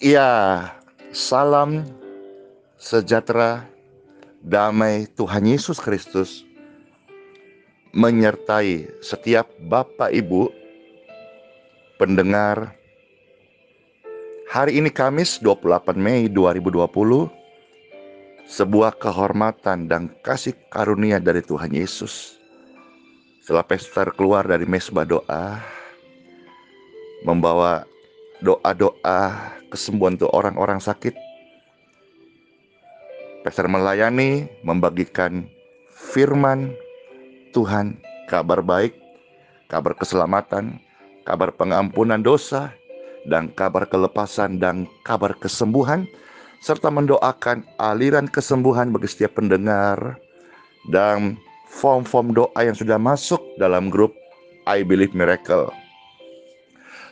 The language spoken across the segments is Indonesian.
Ya, salam sejahtera, damai Tuhan Yesus Kristus menyertai setiap Bapak Ibu pendengar. Hari ini Kamis 28 Mei 2020, sebuah kehormatan dan kasih karunia dari Tuhan Yesus. Setelah Pastor keluar dari mesbah doa, membawa doa-doa kesembuhan untuk orang-orang sakit, Pastor melayani, membagikan firman Tuhan, kabar baik, kabar keselamatan, kabar pengampunan dosa, dan kabar kelepasan dan kabar kesembuhan, serta mendoakan aliran kesembuhan bagi setiap pendengar dan form-form doa yang sudah masuk dalam grup I Believe Miracle.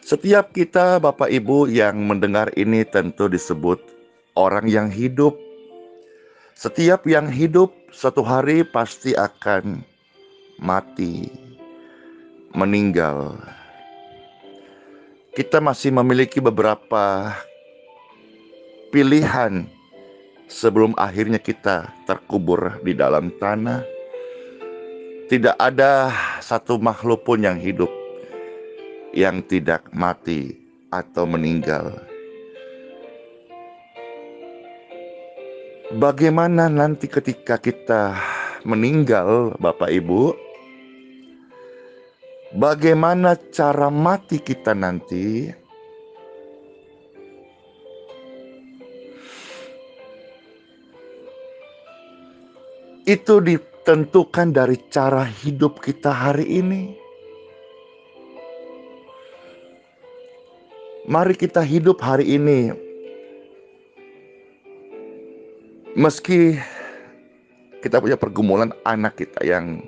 Setiap kita Bapak Ibu yang mendengar ini tentu disebut orang yang hidup. Setiap yang hidup suatu hari pasti akan mati, meninggal. Kita masih memiliki beberapa pilihan sebelum akhirnya kita terkubur di dalam tanah. Tidak ada satu makhluk pun yang hidup yang tidak mati atau meninggal. Bagaimana nanti ketika kita meninggal, Bapak Ibu? Bagaimana cara mati kita nanti? Itu ditentukan dari cara hidup kita hari ini. Mari kita hidup hari ini. Meski kita punya pergumulan anak kita yang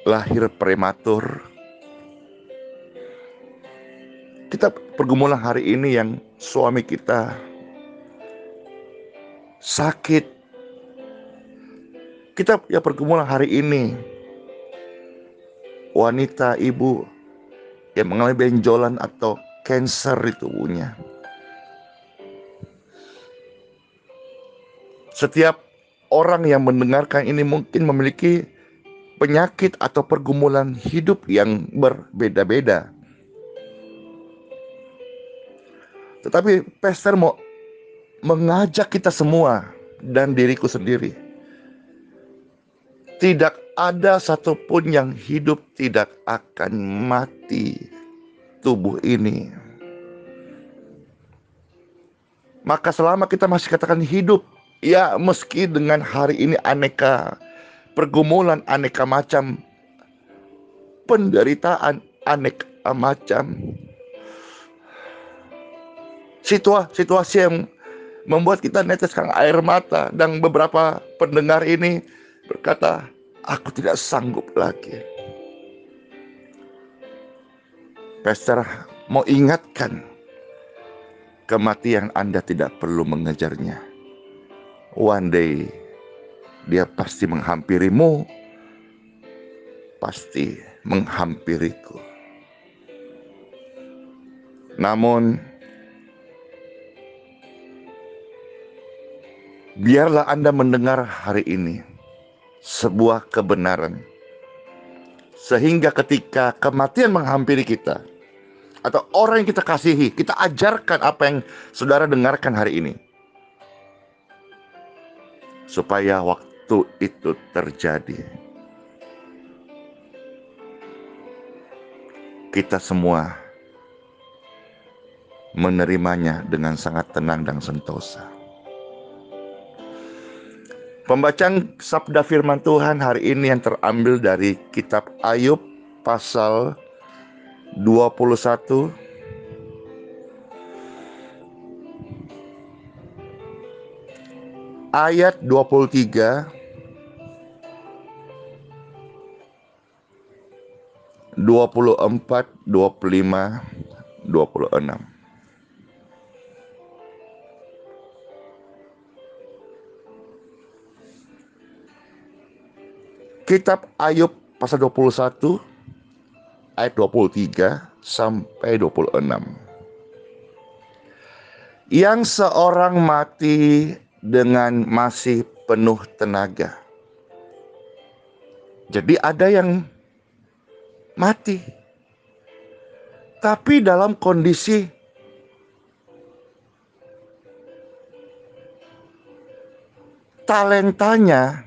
lahir prematur, kita pergumulan hari ini yang suami kita sakit, kita punya pergumulan hari ini wanita ibu yang mengalami benjolan atau kanker di tubuhnya. Setiap orang yang mendengarkan ini mungkin memiliki penyakit atau pergumulan hidup yang berbeda-beda. Tetapi Pastor mau mengajak kita semua dan diriku sendiri. Tidak ada satupun yang hidup tidak akan mati tubuh ini. Maka selama kita masih katakan hidup, ya meski dengan hari ini aneka pergumulan, aneka macam penderitaan, aneka macam situasi yang membuat kita neteskan air mata, dan beberapa pendengar ini berkata, aku tidak sanggup lagi. Pastor mau ingatkan, kematian Anda tidak perlu mengejarnya. One day dia pasti menghampirimu, pasti menghampiriku. Namun biarlah Anda mendengar hari ini sebuah kebenaran, sehingga ketika kematian menghampiri kita, atau orang yang kita kasihi, kita ajarkan apa yang saudara dengarkan hari ini, supaya waktu itu terjadi, kita semua menerimanya dengan sangat tenang dan sentosa. Pembacaan sabda firman Tuhan hari ini yang terambil dari kitab Ayub pasal 21 ayat 23, 24, 25, 26. Kitab Ayub pasal 21 ayat 23 sampai 26. Yang seorang mati dengan masih penuh tenaga. Jadi ada yang mati, tapi dalam kondisi talentanya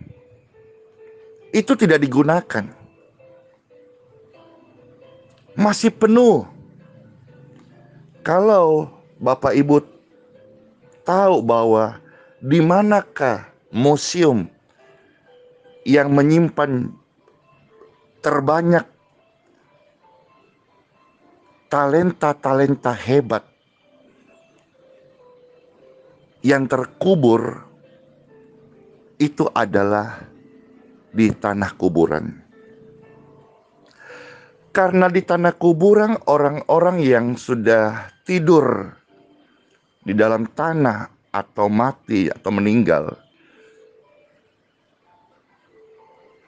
itu tidak digunakan. Masih penuh. Kalau Bapak Ibu tahu bahwa di manakah museum yang menyimpan terbanyak talenta-talenta hebat yang terkubur, itu adalah di tanah kuburan. Karena di tanah kuburan orang-orang yang sudah tidur di dalam tanah atau mati atau meninggal,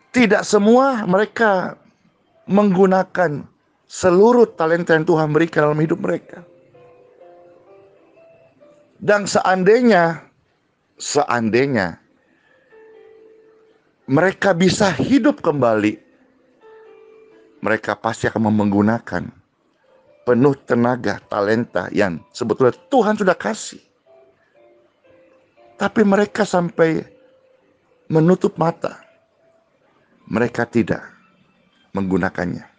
tidak semua mereka menggunakan seluruh talenta yang Tuhan berikan dalam hidup mereka. Dan seandainya mereka bisa hidup kembali, mereka pasti akan menggunakan penuh tenaga, talenta yang sebetulnya Tuhan sudah kasih. Tapi mereka sampai menutup mata. Mereka tidak menggunakannya.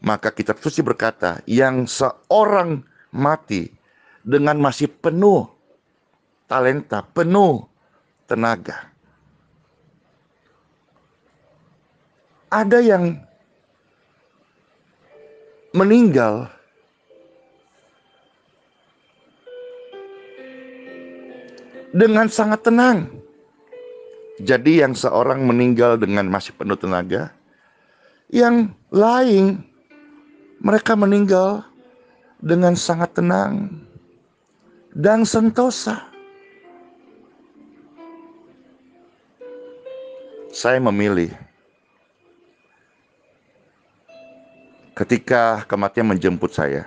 Maka kitab suci berkata, yang seorang mati dengan masih penuh talenta, penuh tenaga. Ada yang meninggal dengan sangat tenang. Jadi yang seorang meninggal dengan masih penuh tenaga, yang lain mereka meninggal dengan sangat tenang dan sentosa. Saya memilih ketika kematian menjemput saya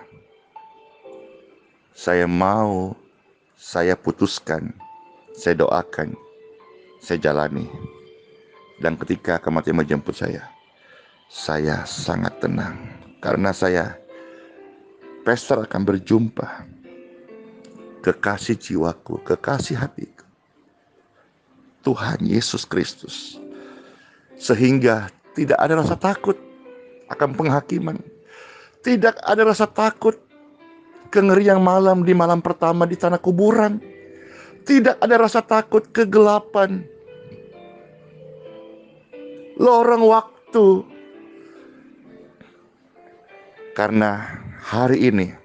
putuskan, saya doakan, saya jalani. Dan ketika kematian menjemput saya sangat tenang. Karena saya pasti akan berjumpa kekasih jiwaku, kekasih hatiku, Tuhan Yesus Kristus. Sehingga tidak ada rasa takut akan penghakiman. Tidak ada rasa takut kengerian malam di malam pertama di tanah kuburan. Tidak ada rasa takut kegelapan, lorong waktu. Karena hari ini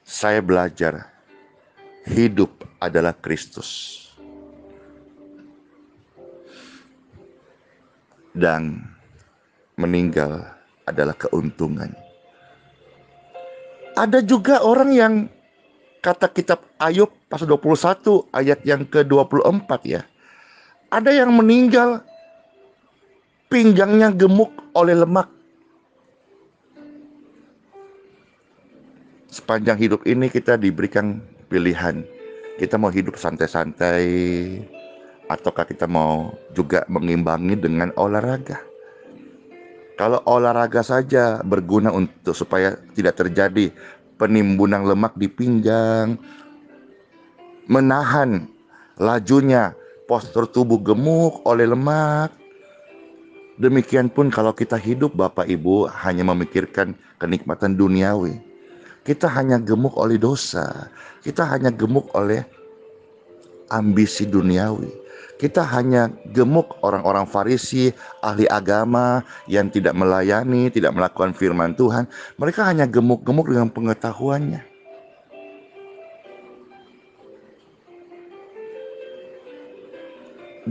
saya belajar hidup adalah Kristus. Dan meninggal adalah keuntungan. Ada juga orang yang kata kitab Ayub pasal 21 ayat yang ke-24 ya. Ada yang meninggal pinggangnya gemuk oleh lemak. Sepanjang hidup ini kita diberikan pilihan. Kita mau hidup santai-santai, ataukah kita mau juga mengimbangi dengan olahraga. Kalau olahraga saja berguna untuk supaya tidak terjadi penimbunan lemak di pinggang, menahan lajunya postur tubuh gemuk oleh lemak. Demikian pun kalau kita hidup Bapak Ibu hanya memikirkan kenikmatan duniawi, kita hanya gemuk oleh dosa, kita hanya gemuk oleh ambisi duniawi. Kita hanya gemuk orang-orang Farisi, ahli agama yang tidak melayani, tidak melakukan firman Tuhan. Mereka hanya gemuk-gemuk dengan pengetahuannya.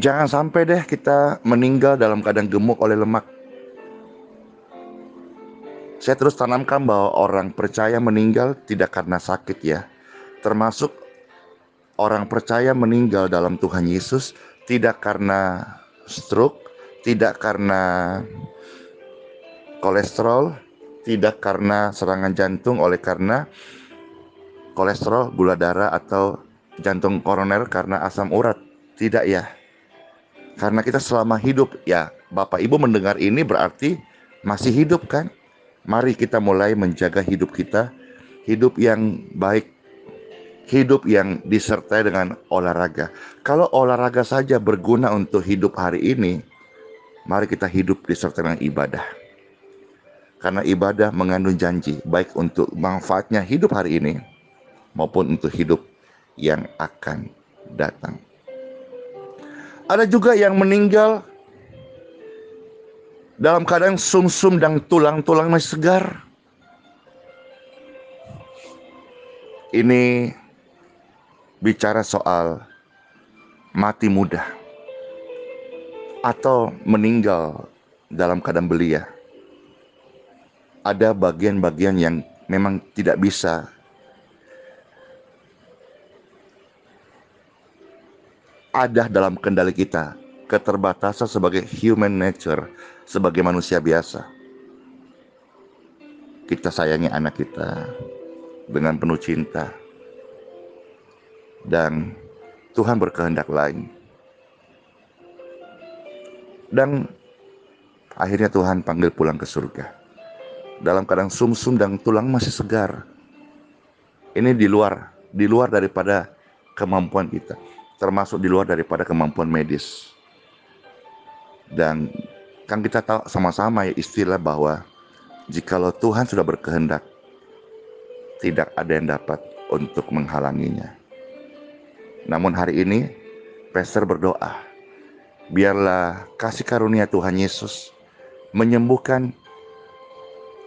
Jangan sampai deh kita meninggal dalam keadaan gemuk oleh lemak. Saya terus tanamkan bahwa orang percaya meninggal tidak karena sakit ya. Termasuk orang percaya meninggal dalam Tuhan Yesus tidak karena stroke, tidak karena kolesterol, tidak karena serangan jantung oleh karena kolesterol, gula darah, atau jantung koroner karena asam urat. Tidak ya. Karena kita selama hidup, ya Bapak Ibu mendengar ini berarti masih hidup kan? Mari kita mulai menjaga hidup kita, hidup yang baik, hidup yang disertai dengan olahraga. Kalau olahraga saja berguna untuk hidup hari ini, mari kita hidup disertai dengan ibadah. Karena ibadah mengandung janji, baik untuk manfaatnya hidup hari ini, maupun untuk hidup yang akan datang. Ada juga yang meninggal dalam keadaan sumsum dan tulang-tulang masih segar. Ini bicara soal mati muda atau meninggal dalam keadaan belia. Ada bagian-bagian yang memang tidak bisa ada dalam kendali kita. Keterbatasan sebagai human nature, sebagai manusia biasa. Kita sayangi anak kita dengan penuh cinta, dan Tuhan berkehendak lain. Dan akhirnya Tuhan panggil pulang ke surga dalam keadaan sumsum dan tulang masih segar. Ini di luar daripada kemampuan kita, termasuk di luar daripada kemampuan medis. Dan kan kita tahu sama-sama ya istilah bahwa jikalau Tuhan sudah berkehendak, tidak ada yang dapat untuk menghalanginya. Namun hari ini Pastor berdoa, biarlah kasih karunia Tuhan Yesus menyembuhkan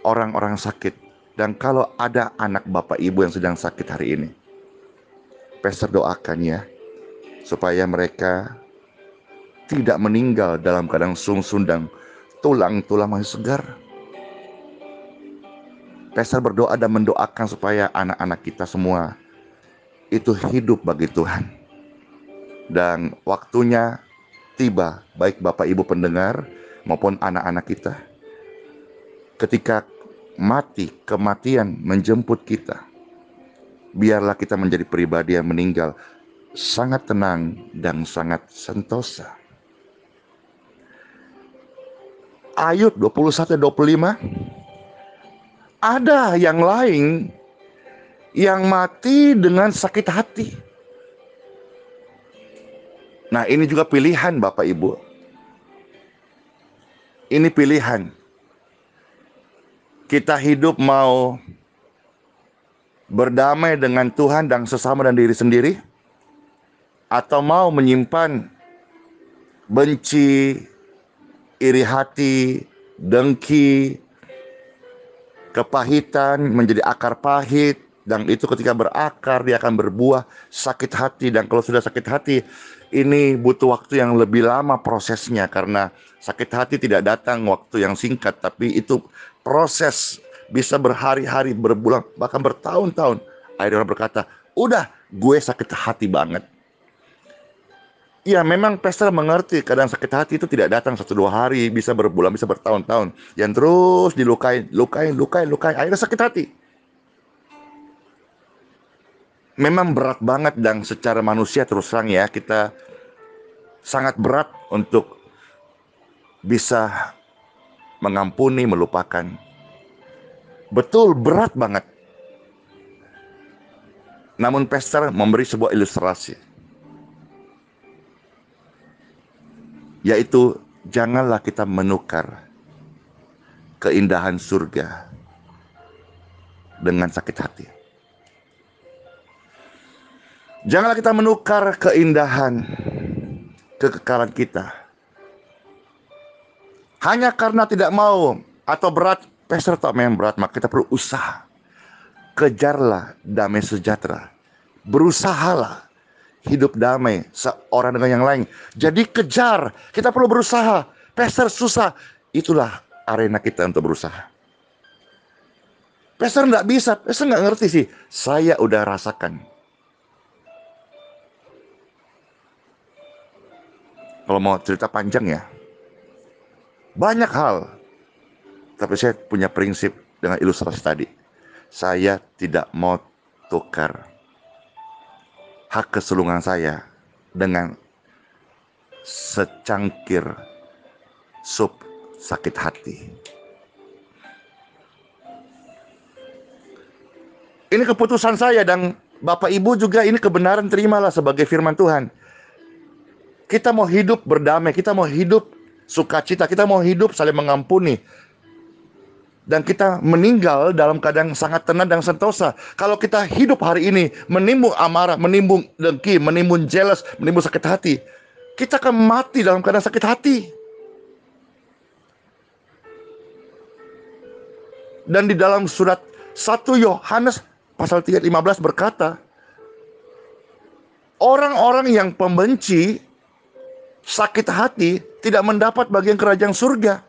orang-orang sakit. Dan kalau ada anak Bapak Ibu yang sedang sakit hari ini, Pastor doakan ya, supaya mereka tidak meninggal dalam keadaan sumsum dan tulang-tulang masih segar. Pastor berdoa dan mendoakan supaya anak-anak kita semua itu hidup bagi Tuhan. Dan waktunya tiba, baik Bapak Ibu pendengar maupun anak-anak kita, ketika kematian menjemput kita, biarlah kita menjadi pribadi yang meninggal sangat tenang dan sangat sentosa. Ayub 21-25, ada yang lain yang mati dengan sakit hati. Nah, ini juga pilihan Bapak Ibu. Ini pilihan. Kita hidup mau berdamai dengan Tuhan dan sesama dan diri sendiri, atau mau menyimpan benci, iri hati, dengki, kepahitan menjadi akar pahit, dan itu ketika berakar dia akan berbuah sakit hati. Dan kalau sudah sakit hati, ini butuh waktu yang lebih lama prosesnya, karena sakit hati tidak datang waktu yang singkat, tapi itu proses bisa berhari-hari, berbulan, bahkan bertahun-tahun. Akhirnya orang berkata, udah gue sakit hati banget. Ya memang Pastor mengerti kadang sakit hati itu tidak datang 1-2 hari, bisa berbulan, bisa bertahun-tahun, yang terus dilukai, akhirnya sakit hati. Memang berat banget, dan secara manusia terus terang ya, kita sangat berat untuk bisa mengampuni, melupakan. Betul, berat banget. Namun Pastor memberi sebuah ilustrasi, yaitu janganlah kita menukar keindahan surga dengan sakit hati. Janganlah kita menukar keindahan kekekalan kita hanya karena tidak mau atau berat. Pastor tak memang berat, maka kita perlu usaha. Kejarlah damai sejahtera. Berusahalah hidup damai seorang dengan yang lain. Jadi kejar, kita perlu berusaha. Pastor susah, itulah arena kita untuk berusaha. Pastor nggak bisa, Pastor nggak ngerti sih. Saya udah rasakan. Kalau mau cerita panjang ya, banyak hal Tapi saya punya prinsip dengan ilustrasi tadi. Saya tidak mau tukar hak kesulungan saya dengan secangkir sup sakit hati. Ini keputusan saya, dan Bapak Ibu juga ini kebenaran, terimalah sebagai firman Tuhan. Kita mau hidup berdamai, kita mau hidup sukacita, kita mau hidup saling mengampuni, dan kita meninggal dalam keadaan sangat tenang dan sentosa. Kalau kita hidup hari ini menimbun amarah, menimbun dengki, menimbun jealous, menimbun sakit hati, kita akan mati dalam keadaan sakit hati. Dan di dalam surat 1 Yohanes pasal 3:15 berkata, orang-orang yang pembenci, sakit hati, tidak mendapat bagian kerajaan surga.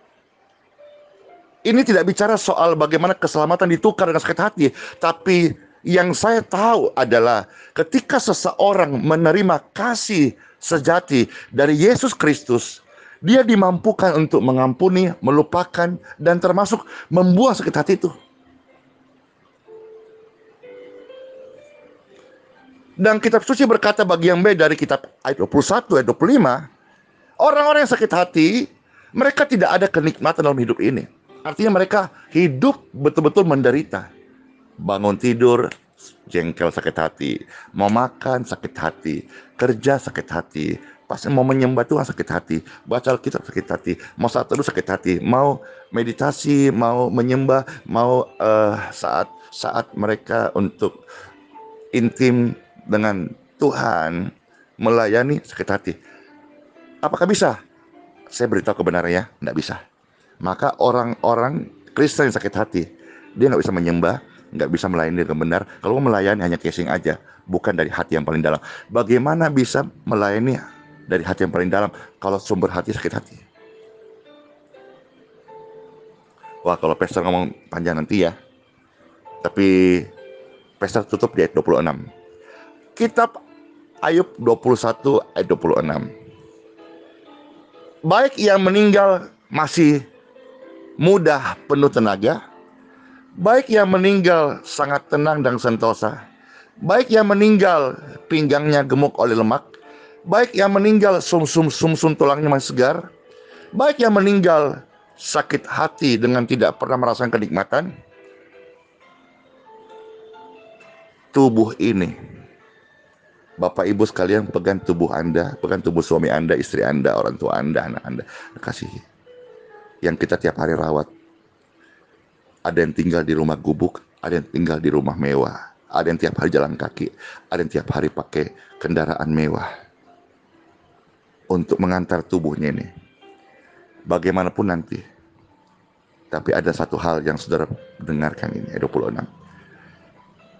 Ini tidak bicara soal bagaimana keselamatan ditukar dengan sakit hati, tapi yang saya tahu adalah ketika seseorang menerima kasih sejati dari Yesus Kristus, dia dimampukan untuk mengampuni, melupakan, dan termasuk membuang sakit hati itu. Dan kitab suci berkata bagian B dari kitab ayat 21, ayat 25, orang-orang yang sakit hati, mereka tidak ada kenikmatan dalam hidup ini. Artinya mereka hidup betul-betul menderita. Bangun tidur, jengkel sakit hati. Mau makan, sakit hati. Kerja, sakit hati. Pas mau menyembah Tuhan, sakit hati. Baca Alkitab, sakit hati. Mau saat teduh, sakit hati. Mau meditasi, mau menyembah, mau saat mereka untuk intim dengan Tuhan, melayani, sakit hati. Apakah bisa? Saya beritahu kebenarannya, tidak bisa. Maka orang-orang Kristen yang sakit hati, dia nggak bisa menyembah, nggak bisa melayani dengan benar. Kalau melayani hanya casing aja, bukan dari hati yang paling dalam. Bagaimana bisa melayani dari hati yang paling dalam kalau sumber hati sakit hati? Wah, kalau pastor ngomong panjang nanti ya. Tapi pastor tutup di ayat 26. Kitab Ayub 21 ayat 26. Baik yang meninggal masih muda penuh tenaga, baik yang meninggal sangat tenang dan sentosa, baik yang meninggal pinggangnya gemuk oleh lemak, baik yang meninggal sumsum tulangnya masih segar, baik yang meninggal sakit hati dengan tidak pernah merasakan kenikmatan. Tubuh ini, Bapak Ibu sekalian, pegang tubuh Anda, pegang tubuh suami Anda, istri Anda, orang tua Anda, anak Anda, kasihi, yang kita tiap hari rawat. Ada yang tinggal di rumah gubuk, ada yang tinggal di rumah mewah, ada yang tiap hari jalan kaki, ada yang tiap hari pakai kendaraan mewah untuk mengantar tubuhnya ini. Bagaimanapun nanti, tapi ada satu hal yang saudara dengarkan ini, ayat 26.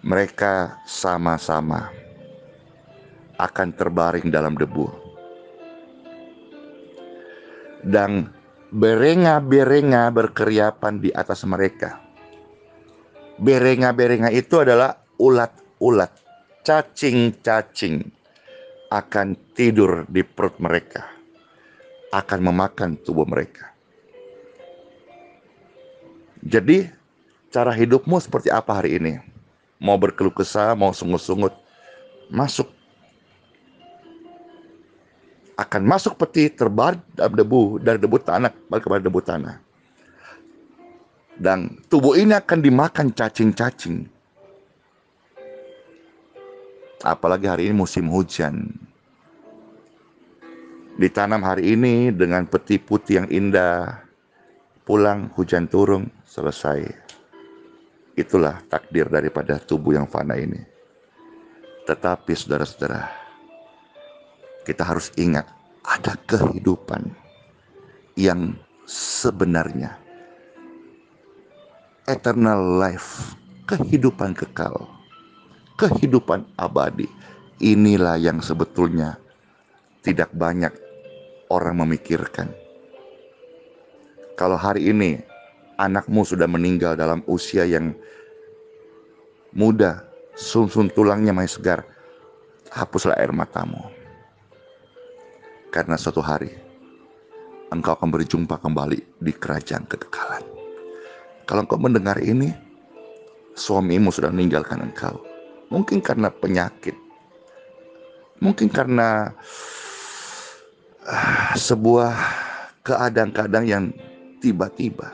Mereka sama-sama akan terbaring dalam debu, dan berenga-berenga berkeriapan di atas mereka. Berenga-berenga itu adalah ulat-ulat, cacing-cacing akan tidur di perut mereka, akan memakan tubuh mereka. Jadi cara hidupmu seperti apa hari ini? Mau berkeluh kesah, mau sungut-sungut, masuk, akan masuk peti, terbaring dalam debu, dari debu tanah balik kepada debu tanah. Dan tubuh ini akan dimakan cacing-cacing. Apalagi hari ini musim hujan. Ditanam hari ini dengan peti putih yang indah, pulang hujan turun, selesai. Itulah takdir daripada tubuh yang fana ini. Tetapi saudara-saudara, kita harus ingat, ada kehidupan yang sebenarnya, eternal life, kehidupan kekal, kehidupan abadi. Inilah yang sebetulnya tidak banyak orang memikirkan. Kalau hari ini anakmu sudah meninggal dalam usia yang muda, sumsum tulangnya masih segar, hapuslah air matamu. Karena suatu hari engkau akan berjumpa kembali di kerajaan kekekalan. Kalau engkau mendengar ini, suamimu sudah meninggalkan engkau. Mungkin karena penyakit, mungkin karena sebuah keadaan-keadaan yang tiba-tiba.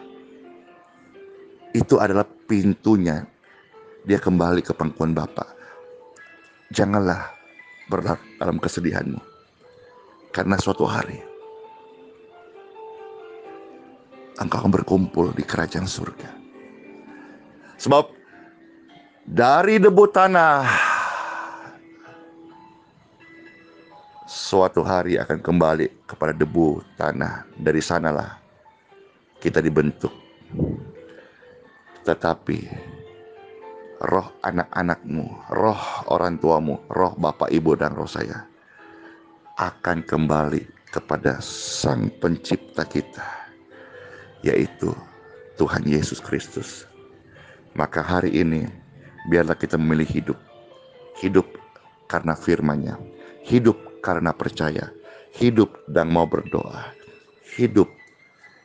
Itu adalah pintunya dia kembali ke pangkuan Bapa. Janganlah berlarut dalam kesedihanmu, karena suatu hari engkau akan berkumpul di kerajaan surga. Sebab dari debu tanah suatu hari akan kembali kepada debu tanah. Dari sanalah kita dibentuk. Tetapi roh anak-anakmu, roh orang tuamu, roh bapak ibu dan roh saya akan kembali kepada Sang Pencipta kita, yaitu Tuhan Yesus Kristus. Maka hari ini biarlah kita memilih hidup. Hidup karena firman-Nya, hidup karena percaya, hidup dan mau berdoa, hidup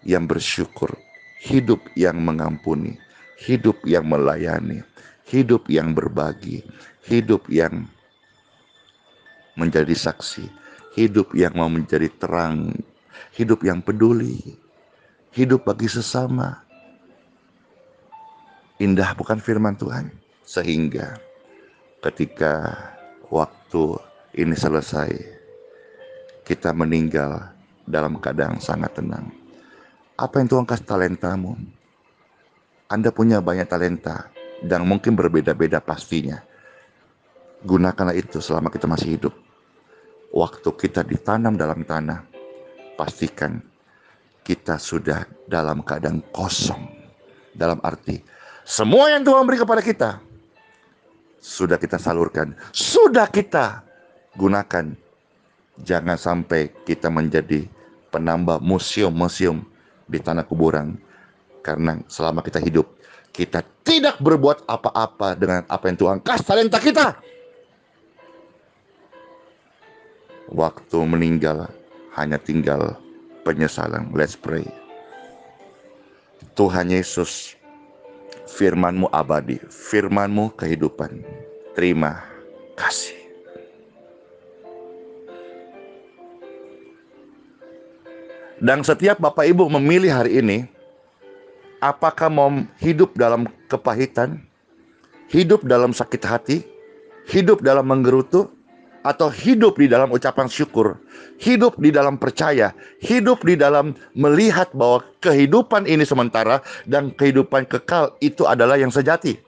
yang bersyukur, hidup yang mengampuni, hidup yang melayani, hidup yang berbagi, hidup yang menjadi saksi, hidup yang mau menjadi terang, hidup yang peduli, hidup bagi sesama. Indah bukan firman Tuhan? Sehingga ketika waktu ini selesai, kita meninggal dalam keadaan sangat tenang. Apa yang Tuhan kasih talentamu? Anda punya banyak talenta dan mungkin berbeda-beda pastinya. Gunakanlah itu selama kita masih hidup. Waktu kita ditanam dalam tanah, pastikan kita sudah dalam keadaan kosong. Dalam arti, semua yang Tuhan beri kepada kita sudah kita salurkan, sudah kita gunakan. Jangan sampai kita menjadi penambah museum-museum di tanah kuburan. Karena selama kita hidup, kita tidak berbuat apa-apa dengan apa yang Tuhan kasih talenta kita. Waktu meninggal hanya tinggal penyesalan. Let's pray. Tuhan Yesus, firman-Mu abadi, firman-Mu kehidupan. Terima kasih. Dan setiap Bapak Ibu memilih hari ini, apakah mau hidup dalam kepahitan, hidup dalam sakit hati, hidup dalam menggerutu, atau hidup di dalam ucapan syukur, hidup di dalam percaya, hidup di dalam melihat bahwa kehidupan ini sementara dan kehidupan kekal itu adalah yang sejati.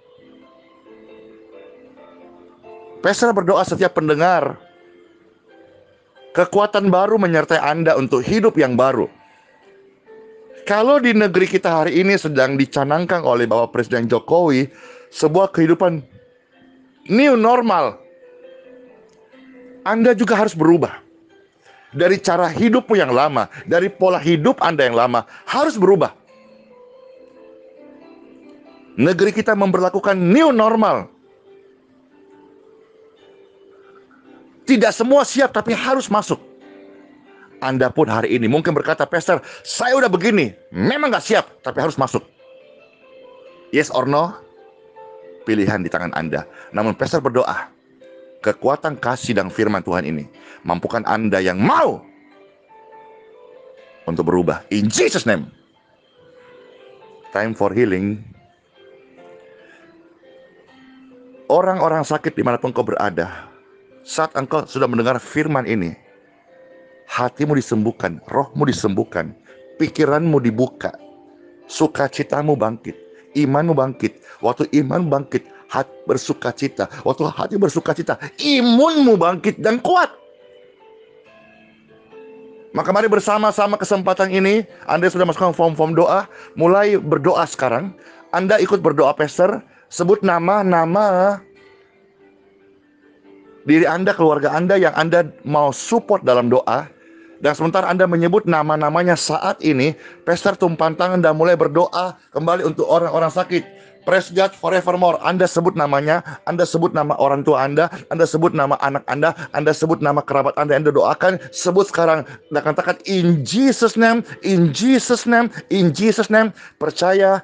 Pastor berdoa setiap pendengar, kekuatan baru menyertai Anda untuk hidup yang baru. Kalau di negeri kita hari ini sedang dicanangkan oleh Bapak Presiden Jokowi sebuah kehidupan new normal, Anda juga harus berubah. Dari cara hidupmu yang lama, dari pola hidup Anda yang lama, harus berubah. Negeri kita memberlakukan new normal. Tidak semua siap, tapi harus masuk. Anda pun hari ini mungkin berkata, Pastor, saya udah begini, memang gak siap, tapi harus masuk. Yes or no? Pilihan di tangan Anda. Namun Pastor berdoa, kekuatan kasih dan firman Tuhan ini mampukan Anda yang mau untuk berubah. In Jesus' name. Time for healing. Orang-orang sakit dimanapun kau berada, saat engkau sudah mendengar firman ini, hatimu disembuhkan, rohmu disembuhkan, pikiranmu dibuka, sukacitamu bangkit, imanmu bangkit. Waktu iman bangkit, hati bersukacita. Waktu hati bersukacita, imunmu bangkit dan kuat. Maka mari bersama-sama kesempatan ini, Anda sudah masukkan form-form doa, mulai berdoa sekarang. Anda ikut berdoa, Pastor, sebut nama-nama diri Anda, keluarga Anda yang Anda mau support dalam doa. Dan sementara Anda menyebut nama-namanya saat ini, Pastor tumpang tangan dan mulai berdoa kembali untuk orang-orang sakit. Praise God forevermore. Anda sebut namanya, Anda sebut nama orang tua Anda sebut nama anak Anda sebut nama kerabat Anda yang Anda doakan. Sebut sekarang dan katakan in Jesus name, in Jesus name, in Jesus name. Percaya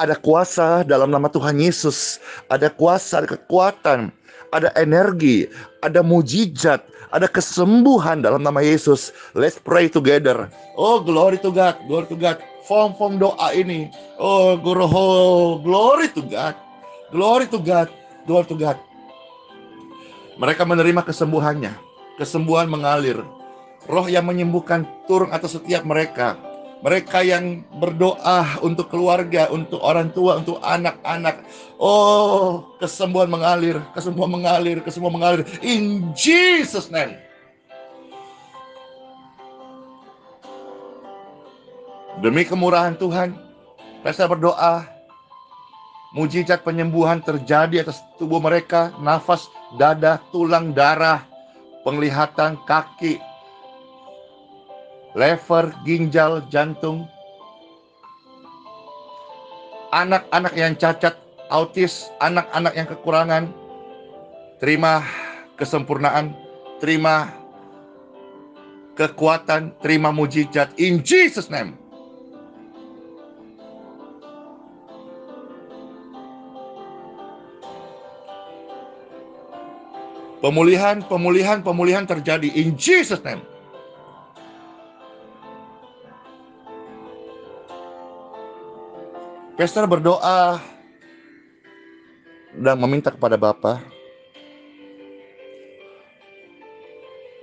Ada kuasa dalam nama Tuhan Yesus. Ada kuasa, ada kekuatan, ada energi, ada mujizat, ada kesembuhan dalam nama Yesus. Let's pray together. Oh, glory to God, glory to God. Form doa ini. Oh, glory to God. Glory to God, glory to God. Mereka menerima kesembuhannya. Kesembuhan mengalir. Roh yang menyembuhkan turun atas setiap mereka. Mereka yang berdoa untuk keluarga, untuk orang tua, untuk anak-anak. Oh, kesembuhan mengalir, kesembuhan mengalir, kesembuhan mengalir. In Jesus' name. Demi kemurahan Tuhan, saya berdoa, mujizat penyembuhan terjadi atas tubuh mereka, nafas, dada, tulang, darah, penglihatan, kaki, lever, ginjal, jantung. Anak-anak yang cacat, autis, anak-anak yang kekurangan, terima kesempurnaan, terima kekuatan, terima mujizat. In Jesus' name. Pemulihan terjadi. In Jesus' name. Pastor berdoa dan meminta kepada Bapa,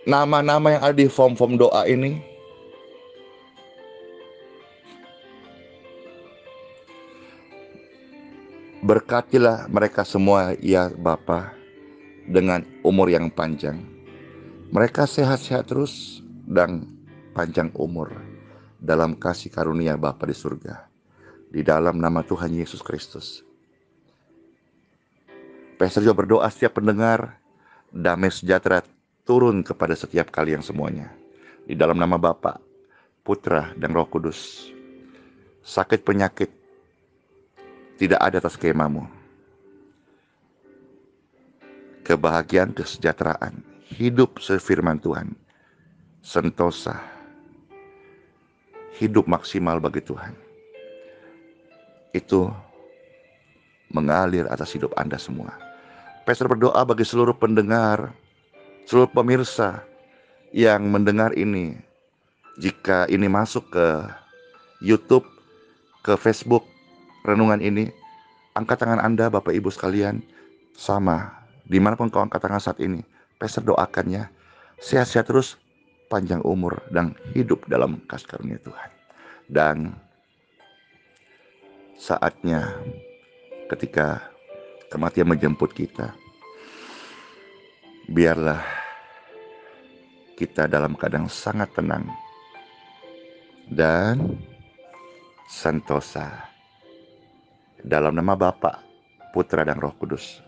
nama-nama yang ada di form doa ini, berkatilah mereka semua ya Bapa, dengan umur yang panjang. Mereka sehat-sehat terus dan panjang umur dalam kasih karunia Bapa di surga. Di dalam nama Tuhan Yesus Kristus. Pastor juga berdoa setiap pendengar, damai sejahtera turun kepada setiap kalian semuanya. Di dalam nama Bapa, Putra, dan Roh Kudus. Sakit penyakit tidak ada atas kemamu. Kebahagiaan, kesejahteraan, hidup sefirman Tuhan, sentosa, hidup maksimal bagi Tuhan. Itu mengalir atas hidup Anda semua. Pastor berdoa bagi seluruh pendengar, seluruh pemirsa yang mendengar ini. Jika ini masuk ke YouTube, ke Facebook, renungan ini, angkat tangan Anda Bapak Ibu sekalian, sama dimanapun kau angkat tangan saat ini. Pastor doakannya sehat-sehat terus, panjang umur, dan hidup dalam kasih karunia Tuhan. Dan saatnya ketika kematian menjemput kita, biarlah kita dalam keadaan sangat tenang dan sentosa. Dalam nama Bapa, Putra, dan Roh Kudus.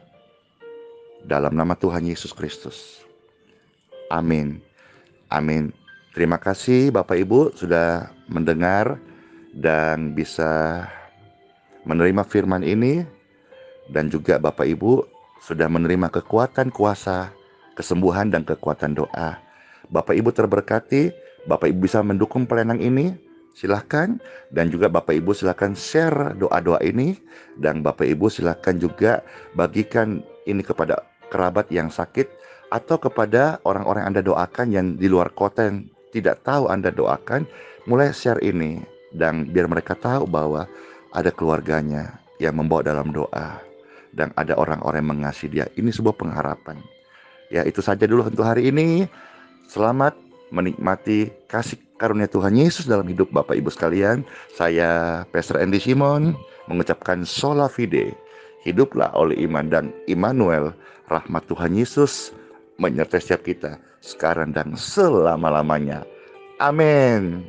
Dalam nama Tuhan Yesus Kristus. Amin. Amin. Terima kasih Bapak Ibu sudah mendengar dan bisa menerima firman ini. Dan juga Bapak Ibu sudah menerima kekuatan kuasa, kesembuhan, dan kekuatan doa. Bapak Ibu terberkati. Bapak Ibu bisa mendukung pelayanan ini, silahkan. Dan juga Bapak Ibu silahkan share doa-doa ini. Dan Bapak Ibu silahkan juga bagikan ini kepada kerabat yang sakit, atau kepada orang-orang yang Anda doakan yang di luar kota yang tidak tahu Anda doakan. Mulai share ini, dan biar mereka tahu bahwa ada keluarganya yang membawa dalam doa, dan ada orang-orang yang mengasihi dia. Ini sebuah pengharapan. Ya, itu saja dulu untuk hari ini. Selamat menikmati kasih karunia Tuhan Yesus dalam hidup Bapak Ibu sekalian. Saya Pastor Andy Simon mengucapkan sola fide. Hiduplah oleh iman, dan Immanuel, rahmat Tuhan Yesus menyertai setiap kita sekarang dan selama-lamanya. Amin.